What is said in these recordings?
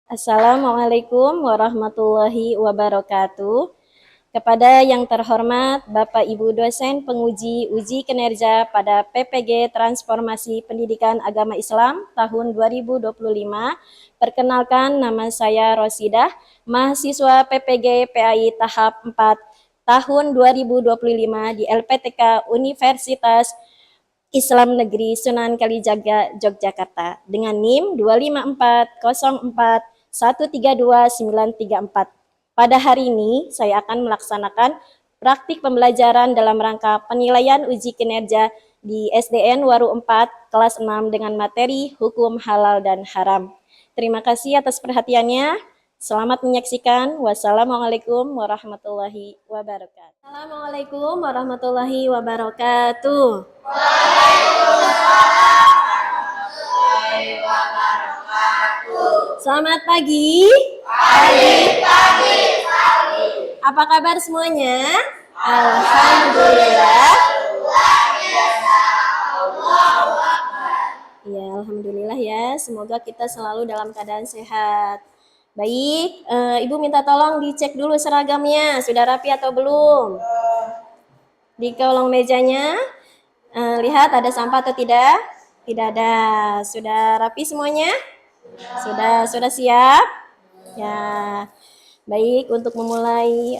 Assalamualaikum warahmatullahi wabarakatuh. Kepada yang terhormat Bapak Ibu dosen penguji uji kinerja pada PPG Transformasi Pendidikan Agama Islam tahun 2025, perkenalkan nama saya Rosidah, mahasiswa PPG PAI tahap 4 tahun 2025 di LPTK Universitas Islam Negeri Sunan Kalijaga, Yogyakarta dengan NIM 25404132934. Pada hari ini saya akan melaksanakan praktik pembelajaran dalam rangka penilaian uji kinerja di SDN Waru 4 kelas 6 dengan materi hukum halal dan haram. Terima kasih atas perhatiannya. Selamat menyaksikan. Wassalamualaikum warahmatullahi wabarakatuh. Assalamualaikum warahmatullahi wabarakatuh. Selamat pagi. Pagi. Apa kabar semuanya? Alhamdulillah. Ya, alhamdulillah ya. Semoga kita selalu dalam keadaan sehat. Baik, Ibu minta tolong dicek dulu seragamnya. Sudah rapi atau belum? Di kolong mejanya, lihat ada sampah atau tidak? Tidak ada. Sudah rapi semuanya? Sudah siap? Ya, baik. Untuk memulai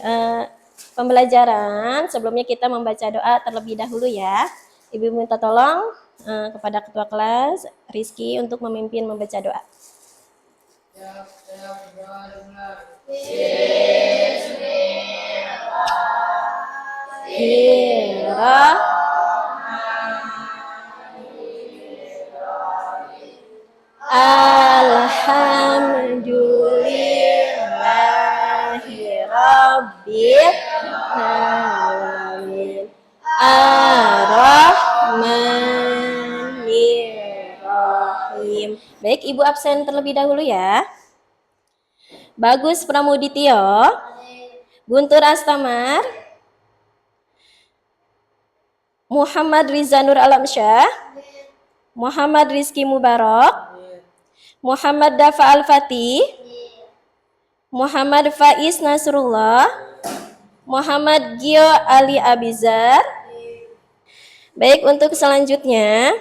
pembelajaran, sebelumnya kita membaca doa terlebih dahulu ya. Ibu minta tolong kepada ketua kelas Rizky untuk memimpin membaca doa. Alhamdulillahirabbil alamin. Ar-Rahmanir-Rahim. Baik, Ibu absen terlebih dahulu ya. Bagus Pramudityo, Guntur Astamar, Muhammad Rizanur Alamsyah, Muhammad Rizky Mubarak, Muhammad Dafa Al-Fatih, Muhammad Faiz Nasrullah, Muhammad Gio Ali Abizar. Baik, untuk selanjutnya,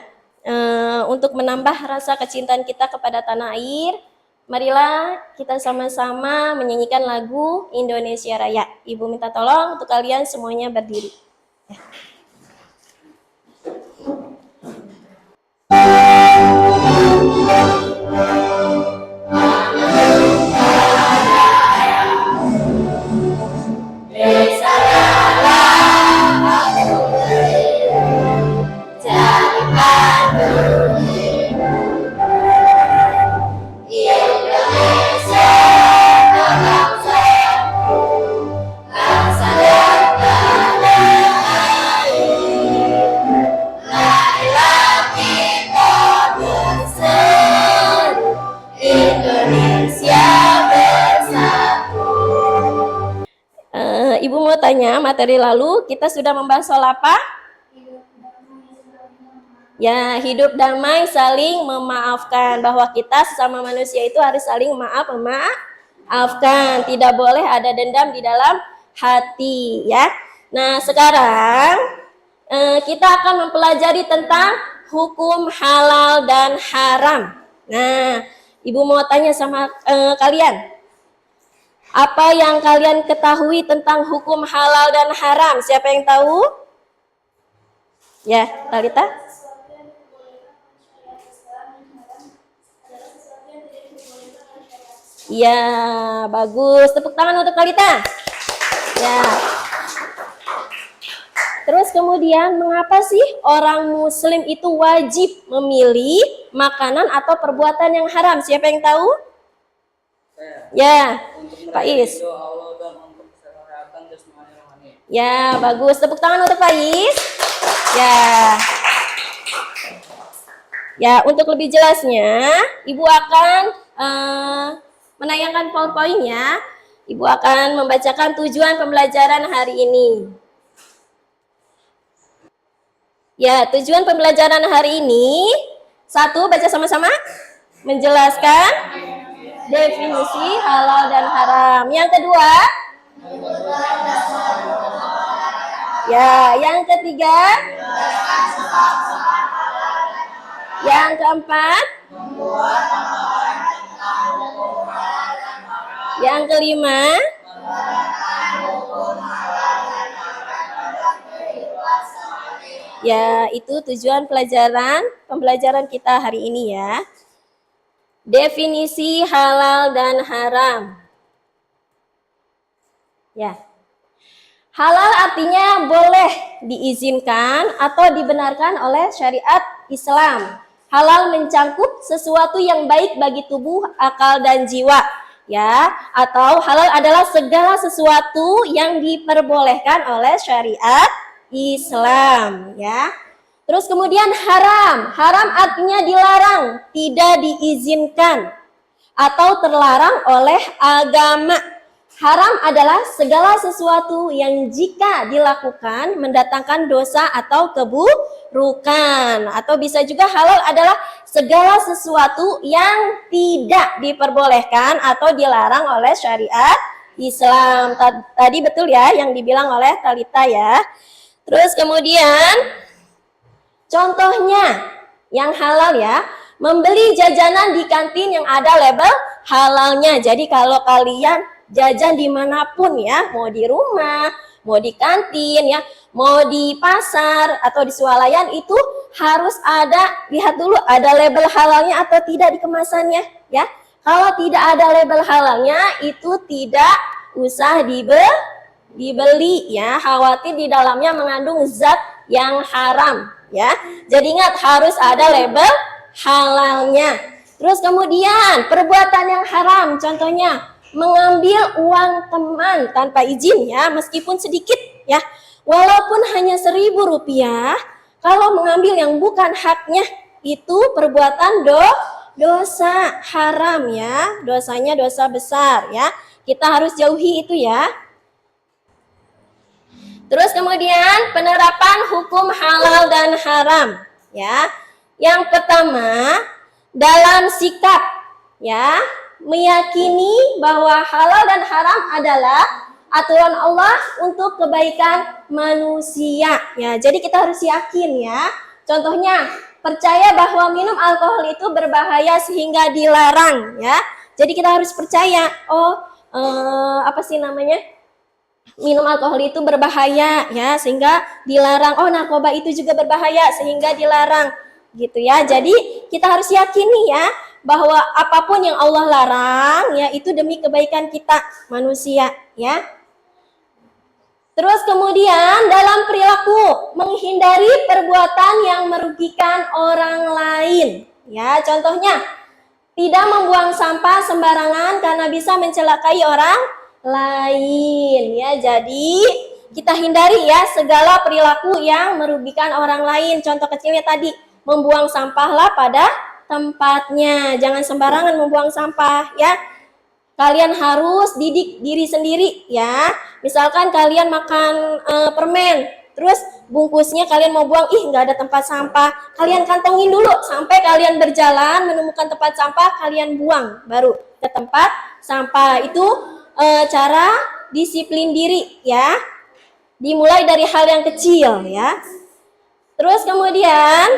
untuk menambah rasa kecintaan kita kepada tanah air, marilah kita sama-sama menyanyikan lagu Indonesia Raya. Ibu minta tolong untuk kalian semuanya berdiri. Ya. Ibu mau tanya, materi lalu kita sudah membahas soal apa? Ya, hidup damai, saling memaafkan. Bahwa kita sesama manusia itu harus saling memaafkan. Tidak boleh ada dendam di dalam hati, ya. Nah, sekarang kita akan mempelajari tentang hukum halal dan haram. Nah, Ibu mau tanya sama kalian. Apa yang kalian ketahui tentang hukum halal dan haram? Siapa yang tahu? Ya, Talita? Ya, bagus. Tepuk tangan untuk Talita. Ya. Terus kemudian, mengapa sih orang muslim itu wajib memilih makanan atau perbuatan yang haram? Siapa yang tahu? Ya, Faiz. Ya, bagus. Tepuk tangan untuk Faiz. Ya. Ya, untuk lebih jelasnya, Ibu akan menayangkan PowerPoint-nya. Ibu akan membacakan tujuan pembelajaran hari ini. Ya, tujuan pembelajaran hari ini, 1, baca sama-sama. Menjelaskan definisi halal dan haram. Yang kedua, ya, yang ketiga, yang keempat, yang kelima, ya, itu tujuan pembelajaran kita hari ini ya. Definisi halal dan haram. Ya. Halal artinya boleh diizinkan atau dibenarkan oleh syariat Islam. Halal mencangkup sesuatu yang baik bagi tubuh, akal, dan jiwa. Ya, atau halal adalah segala sesuatu yang diperbolehkan oleh syariat Islam, ya. Terus kemudian haram. Haram artinya dilarang, tidak diizinkan atau terlarang oleh agama. Haram adalah segala sesuatu yang jika dilakukan mendatangkan dosa atau keburukan. Atau bisa juga halal adalah segala sesuatu yang tidak diperbolehkan atau dilarang oleh syariat Islam. Tadi betul ya yang dibilang oleh Talita ya. Terus kemudian contohnya yang halal ya, membeli jajanan di kantin yang ada label halalnya. Jadi kalau kalian jajan dimanapun ya, mau di rumah, mau di kantin ya, mau di pasar atau di swalayan, itu harus ada, lihat dulu ada label halalnya atau tidak di kemasannya ya. Kalau tidak ada label halalnya, itu tidak usah dibeli ya, khawatir di dalamnya mengandung zat yang haram ya. Jadi ingat harus ada label halalnya. Terus kemudian perbuatan yang haram, contohnya mengambil uang teman tanpa izin ya, meskipun sedikit ya, walaupun hanya Rp1.000, kalau mengambil yang bukan haknya itu perbuatan dosa haram ya, dosanya dosa besar ya. Kita harus jauhi itu ya. Terus kemudian penerapan hukum halal dan haram ya. Yang pertama, dalam sikap ya, meyakini bahwa halal dan haram adalah aturan Allah untuk kebaikan manusia ya. Jadi kita harus yakin ya. Contohnya, percaya bahwa minum alkohol itu berbahaya sehingga dilarang ya. Jadi kita harus percaya, minum alkohol itu berbahaya ya sehingga dilarang. Oh, narkoba itu juga berbahaya sehingga dilarang gitu ya. Jadi kita harus yakini ya bahwa apapun yang Allah larang ya itu demi kebaikan kita manusia ya. Terus kemudian dalam perilaku menghindari perbuatan yang merugikan orang lain ya. Contohnya tidak membuang sampah sembarangan karena bisa mencelakai orang lain ya. Jadi kita hindari ya segala perilaku yang merugikan orang lain. Contoh kecilnya tadi, membuang sampahlah pada tempatnya, jangan sembarangan membuang sampah ya. Kalian harus didik diri sendiri ya. Misalkan kalian makan permen, terus bungkusnya kalian mau buang, nggak ada tempat sampah, kalian kantongin dulu sampai kalian berjalan menemukan tempat sampah, kalian buang baru ke tempat sampah. Itu cara disiplin diri ya. Dimulai dari hal yang kecil ya. Terus kemudian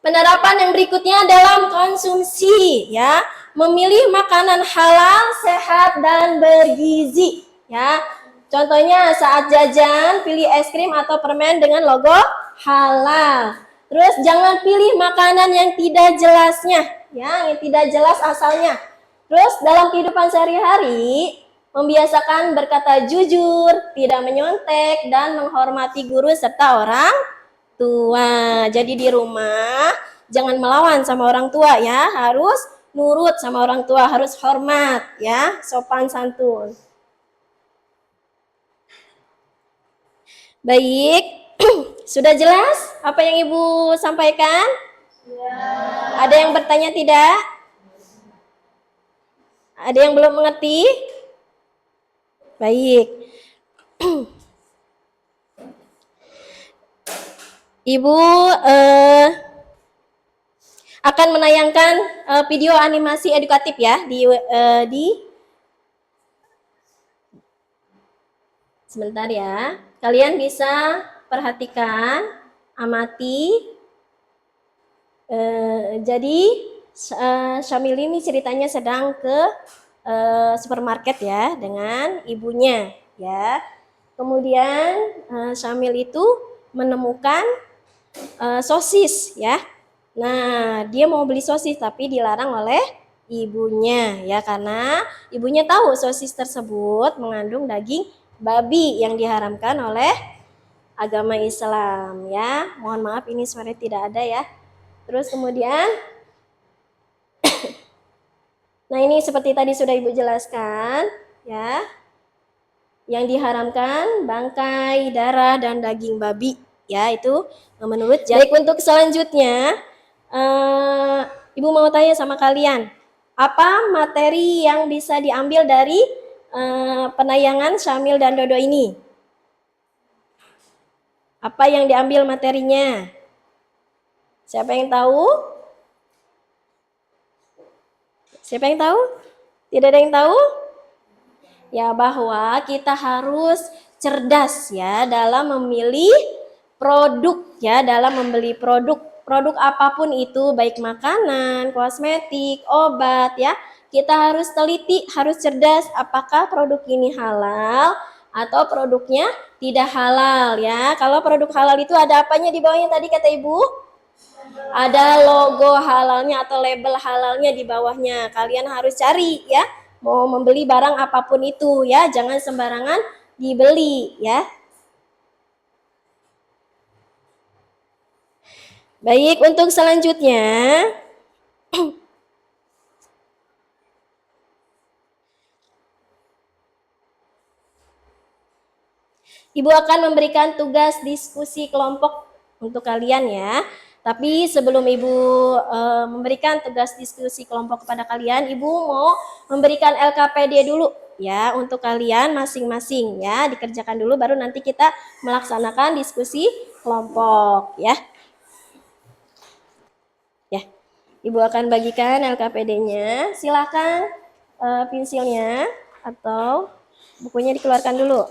penerapan yang berikutnya dalam konsumsi ya. Memilih makanan halal, sehat, dan bergizi ya. Contohnya saat jajan pilih es krim atau permen dengan logo halal. Terus jangan pilih makanan yang tidak jelasnya ya, yang tidak jelas asalnya. Terus dalam kehidupan sehari-hari membiasakan berkata jujur, tidak menyontek, dan menghormati guru serta orang tua. Jadi di rumah jangan melawan sama orang tua ya, harus nurut sama orang tua, harus hormat ya, sopan santun. Baik, sudah jelas apa yang Ibu sampaikan? Ya. Ada yang bertanya tidak? Ada yang belum mengerti? Baik. Ibu akan menayangkan video animasi edukatif ya di sebentar ya. Kalian bisa perhatikan, amati. Jadi Syamil ini ceritanya sedang ke supermarket ya dengan ibunya ya. Kemudian Syamil itu menemukan sosis ya. Nah, dia mau beli sosis tapi dilarang oleh ibunya ya, karena ibunya tahu sosis tersebut mengandung daging babi yang diharamkan oleh agama Islam ya. Mohon maaf ini suara tidak ada ya. Terus kemudian nah ini seperti tadi sudah Ibu jelaskan ya. Yang diharamkan bangkai, darah dan daging babi ya, itu menurut. Baik, untuk selanjutnya Ibu mau tanya sama kalian, apa materi yang bisa diambil dari penayangan Syamil dan Dodo ini? Apa yang diambil materinya? Siapa yang tahu? Siapa yang tahu? Tidak ada yang tahu? Ya, bahwa kita harus cerdas ya dalam memilih produk ya, dalam membeli produk apapun itu, baik makanan, kosmetik, obat ya. Kita harus teliti, harus cerdas apakah produk ini halal atau produknya tidak halal ya. Kalau produk halal itu ada apanya di bawahnya tadi kata Ibu? Ada logo halalnya atau label halalnya di bawahnya. Kalian harus cari ya. Mau membeli barang apapun itu ya, jangan sembarangan dibeli ya. Baik, untuk selanjutnya Ibu akan memberikan tugas diskusi kelompok untuk kalian ya. Tapi sebelum Ibu memberikan tugas diskusi kelompok kepada kalian, Ibu mau memberikan LKPD dulu ya untuk kalian masing-masing ya. Dikerjakan dulu baru nanti kita melaksanakan diskusi kelompok ya. Ya, Ibu akan bagikan LKPD-nya. Silakan pensilnya atau bukunya dikeluarkan dulu.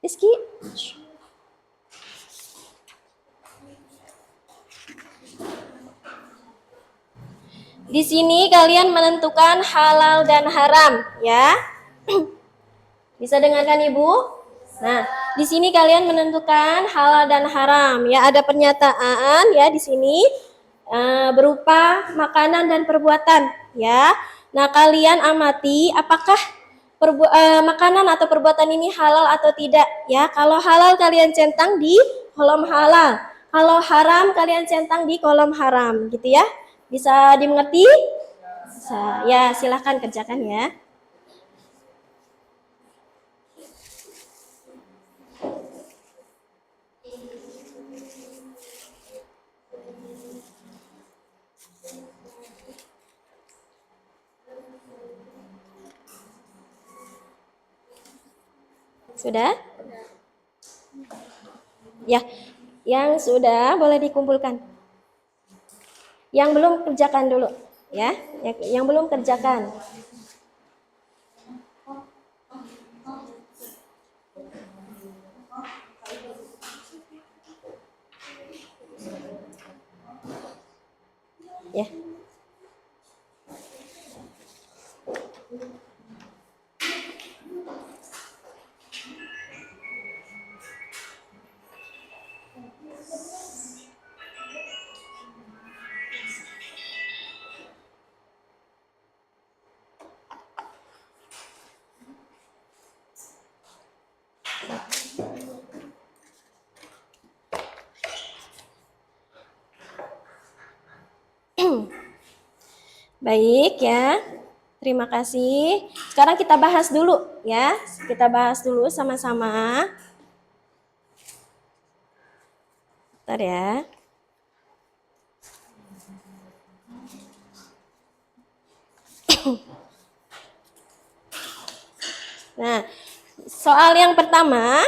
Rizky. Di sini kalian menentukan halal dan haram ya. Bisa dengarkan Ibu? Nah, di sini kalian menentukan halal dan haram ya. Ada pernyataan ya di sini berupa makanan dan perbuatan ya. Nah, kalian amati apakah makanan atau perbuatan ini halal atau tidak ya. Kalau halal kalian centang di kolom halal, kalau haram kalian centang di kolom haram gitu ya. Bisa dimengerti? Bisa. Ya, silahkan kerjakan ya. Sudah? Ya, yang sudah boleh dikumpulkan. Yang belum kerjakan dulu, ya. Yang belum kerjakan. Ya. Baik ya, terima kasih. Sekarang kita bahas dulu ya, kita bahas dulu sama-sama. Bentar ya. Nah, soal yang pertama,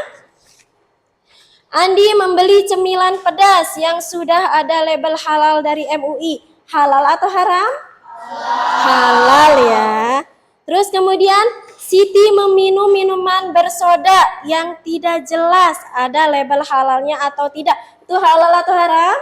Andi membeli cemilan pedas yang sudah ada label halal dari MUI. Halal atau haram? Halal ya. Terus kemudian Siti meminum minuman bersoda yang tidak jelas ada label halalnya atau tidak. Itu halal atau haram?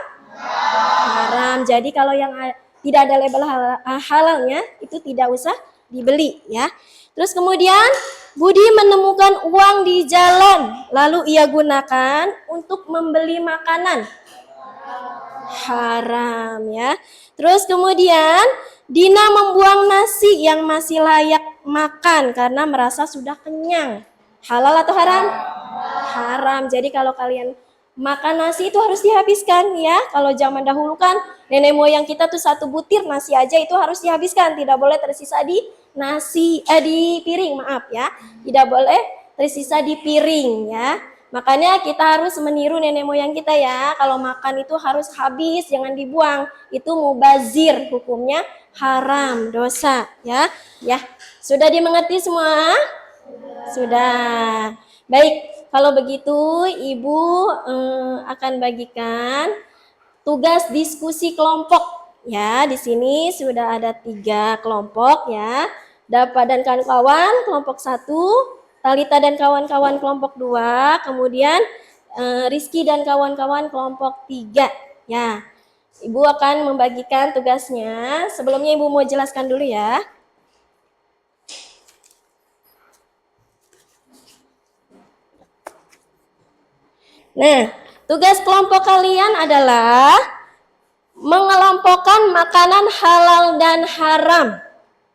Haram. Jadi kalau yang tidak ada label halalnya itu tidak usah dibeli ya. Terus kemudian Budi menemukan uang di jalan lalu ia gunakan untuk membeli makanan. Haram ya. Terus kemudian Dina membuang nasi yang masih layak makan karena merasa sudah kenyang. Halal atau haram? Haram. Jadi kalau kalian makan nasi itu harus dihabiskan ya. Kalau zaman dahulu kan nenek moyang kita tuh satu butir nasi aja itu harus dihabiskan. Tidak boleh tersisa di di piring, maaf ya. Tidak boleh tersisa di piring ya. Makanya kita harus meniru nenek moyang kita ya. Kalau makan itu harus habis, jangan dibuang. Itu mubazir, hukumnya haram, dosa ya. Ya, sudah dimengerti semua? Sudah. Baik, kalau begitu Ibu akan bagikan tugas diskusi kelompok ya. Di sini sudah ada 3 kelompok ya. Dapa dan kawan-kawan kelompok 1, Talita dan kawan-kawan kelompok 2, kemudian Rizky dan kawan-kawan kelompok 3 ya. Ibu akan membagikan tugasnya. Sebelumnya Ibu mau jelaskan dulu ya. Nah, tugas kelompok kalian adalah mengelompokkan makanan halal dan haram.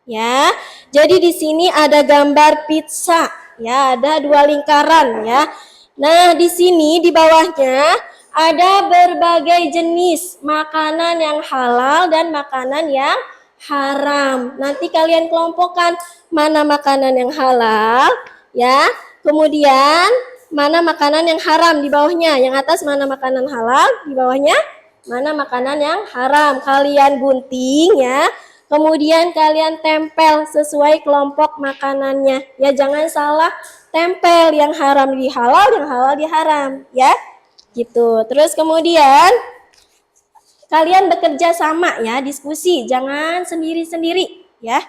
Ya. Jadi di sini ada gambar pizza, ya, ada 2 lingkaran ya. Nah, di sini di bawahnya ada berbagai jenis makanan yang halal dan makanan yang haram. Nanti kalian kelompokkan mana makanan yang halal, ya. Kemudian mana makanan yang haram di bawahnya. Yang atas mana makanan halal, di bawahnya mana makanan yang haram. Kalian gunting ya. Kemudian kalian tempel sesuai kelompok makanannya. Ya, jangan salah tempel, yang haram di halal, yang halal di haram, ya. Gitu. Terus kemudian kalian bekerja sama ya, diskusi, jangan sendiri-sendiri, ya.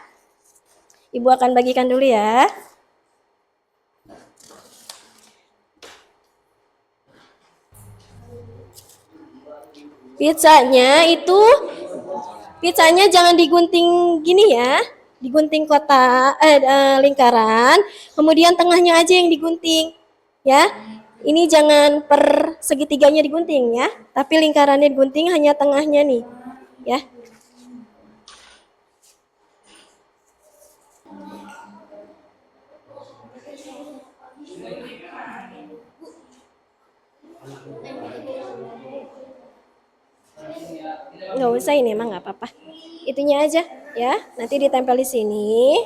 Ibu akan bagikan dulu ya. Pizzanya jangan digunting gini ya, digunting lingkaran, kemudian tengahnya aja yang digunting, ya. Ini jangan per segitiganya digunting ya, tapi lingkarannya digunting hanya tengahnya nih, ya. Nggak usah, ini emang nggak apa-apa. Itunya aja ya, nanti ditempel di sini.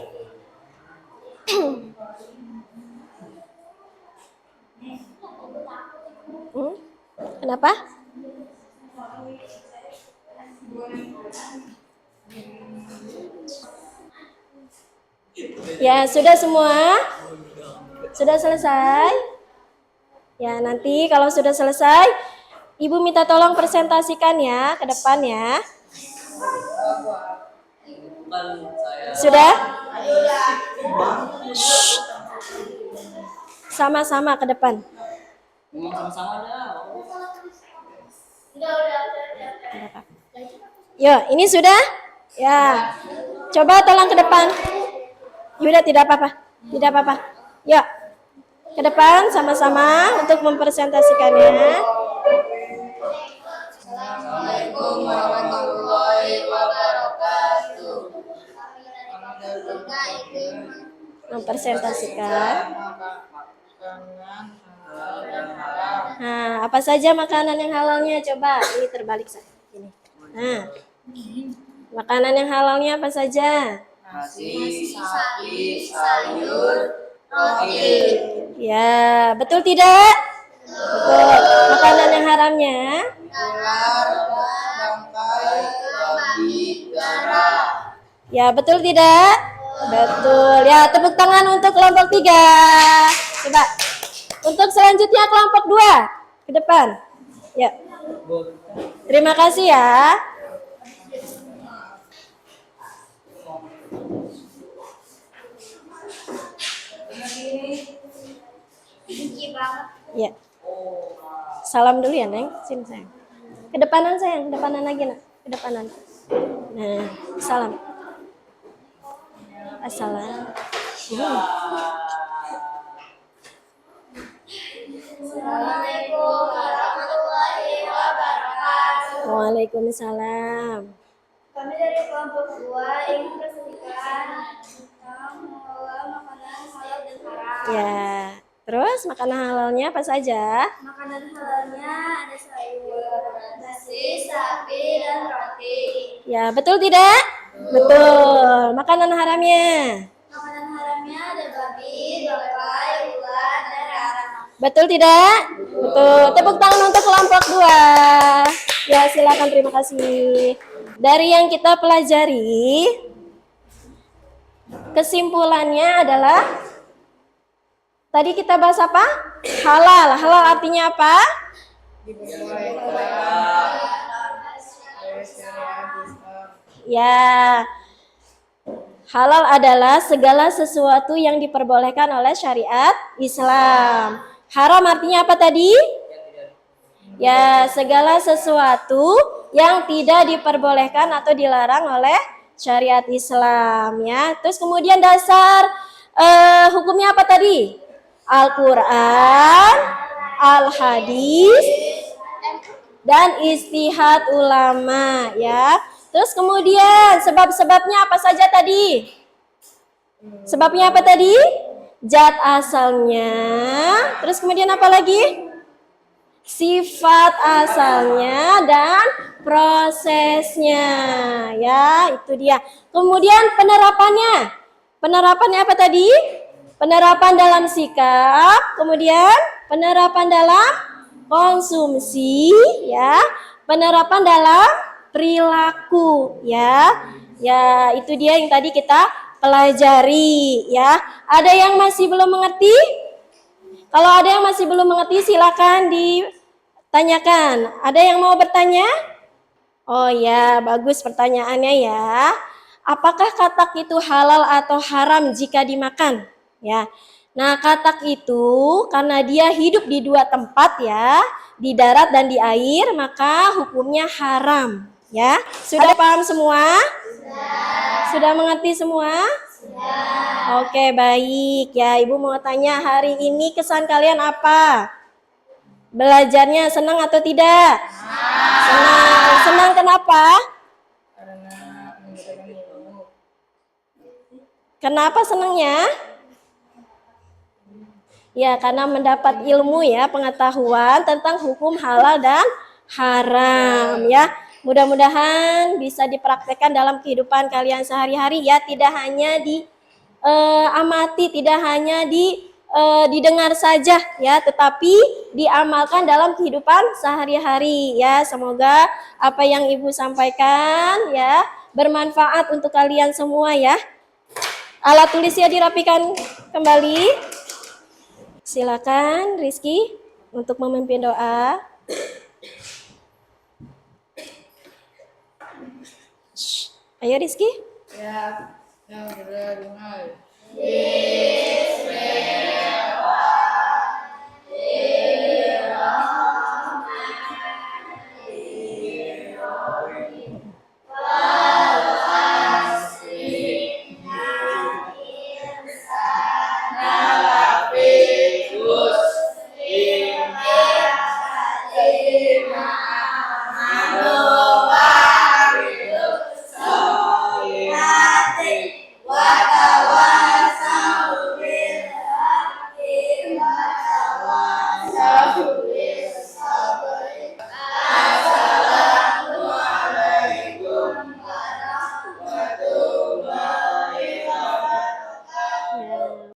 Kenapa? Ya, sudah semua? Sudah selesai? Ya, nanti kalau sudah selesai, Ibu minta tolong presentasikan ya ke depan ya. Sudah? Sama-sama ke depan. Yo, ini sudah? Ya. Coba tolong ke depan. Yuda, tidak apa-apa. Tidak apa-apa. Yuk. Ke depan sama-sama untuk mempresentasikannya. Assalamualaikum warahmatullahi wabarakatuh. Mempresentasikan. Nah, apa saja makanan yang halalnya? Coba, ini terbalik saja. Ini. Nah, makanan yang halalnya apa saja? Nasi, sapi, sayur, roti. Ya, betul tidak? Betul. Makanan yang haramnya? Ular, bangkai, babi, darah. Ya, betul tidak? Betul. Ya, tepuk tangan untuk kelompok 3. Coba. Untuk selanjutnya kelompok 2. Ke depan. Ya. Terima kasih ya. Ya. Salam dulu ya, Neng. Sini, sayang. Kedepanan, sayang. Kedepanan lagi, nak. Kedepanan. Nah, salam. Assalam. Assalamualaikum warahmatullahi wabarakatuh. Waalaikumsalam. Kami dari kelompok 2 ingin bersihkan tentang mengelola makanan halal dan haram. Ya. Terus makanan halalnya apa saja? Makanan halalnya ada sayur, nasi, sapi, dan roti. Ya, betul tidak? Betul. Makanan haramnya? Makanan haramnya ada babi, bangkai, ular, dan haram. Betul tidak? Betul. Tepuk tangan untuk kelompok 2. Ya, silakan, terima kasih. Dari yang kita pelajari, kesimpulannya adalah tadi kita bahas apa? Halal. Halal artinya apa? Ya. Halal adalah segala sesuatu yang diperbolehkan oleh syariat Islam. Haram artinya apa tadi? Ya, segala sesuatu yang tidak diperbolehkan atau dilarang oleh syariat Islam, ya. Terus kemudian dasar hukumnya apa tadi? Al-Quran, Al-Hadis, dan istihad ulama, ya. Terus kemudian sebab-sebabnya apa saja tadi? Sebabnya apa tadi? Zat asalnya. Terus kemudian apa lagi? Sifat asalnya dan prosesnya, ya, itu dia. Kemudian penerapannya. Penerapannya apa tadi? Penerapan dalam sikap, kemudian penerapan dalam konsumsi, ya. Penerapan dalam perilaku, ya. Ya, itu dia yang tadi kita pelajari, ya. Ada yang masih belum mengerti? Kalau ada yang masih belum mengerti, silakan ditanyakan. Ada yang mau bertanya? Oh ya, bagus pertanyaannya ya. Apakah katak itu halal atau haram jika dimakan? Ya. Nah, katak itu karena dia hidup di 2 tempat ya, di darat dan di air, maka hukumnya haram. Ya, sudah paham semua? Sudah mengerti semua? Oke, baik ya. Ibu mau tanya, hari ini kesan kalian apa? Belajarnya senang atau tidak? Senang. Senang kenapa? Kenapa senangnya? Ya, karena mendapat ilmu ya, pengetahuan tentang hukum halal dan haram ya. Mudah-mudahan bisa dipraktekkan dalam kehidupan kalian sehari-hari ya, tidak hanya diamati, tidak hanya didengar saja ya, tetapi diamalkan dalam kehidupan sehari-hari ya. Semoga apa yang Ibu sampaikan ya bermanfaat untuk kalian semua ya. Alat tulisnya dirapikan kembali. Silakan Rizky untuk memimpin doa. Ayo Rizky. Ya, yang sudah dengar.